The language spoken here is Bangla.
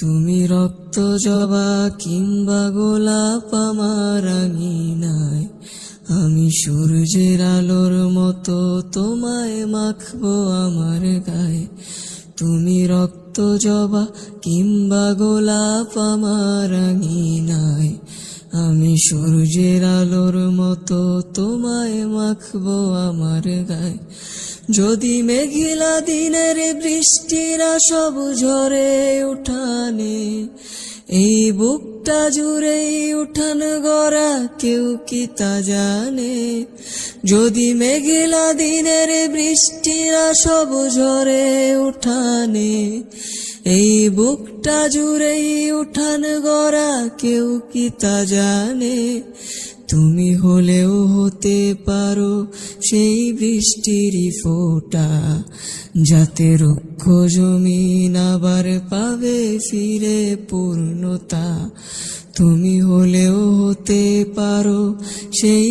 তুমি রক্ত জবা কিংবা গোলাপ আমার আঙিনায়, আমি সূর্যের আলোর মতো তোমায় মাখবো আমার গায়ে। তুমি রক্ত জবা কিংবা গোলাপ আমার আঙিনায়, আমি সূর্যের আলোর মতো তোমায় মাখবো আমার গায়ে। যদি মেঘলা দিনের বৃষ্টিরা সব ঝরে উঠানে, এই বুকটা জুড়েই উঠান গড়া কেউ কি তা জানে। যদি মেঘলা দিনের বৃষ্টিরা সব ঝরে উঠানে, এই বুকটা জুড়েই উঠান গড়া কেউ কি তা জানে। তুমি হলেও হতে পারো সেই বৃষ্টিরই ফোঁটা, যাতে রুক্ষ জমিন আবার পাবে ফিরে পূর্ণতা। তুমি হলেও হতে পারো সেই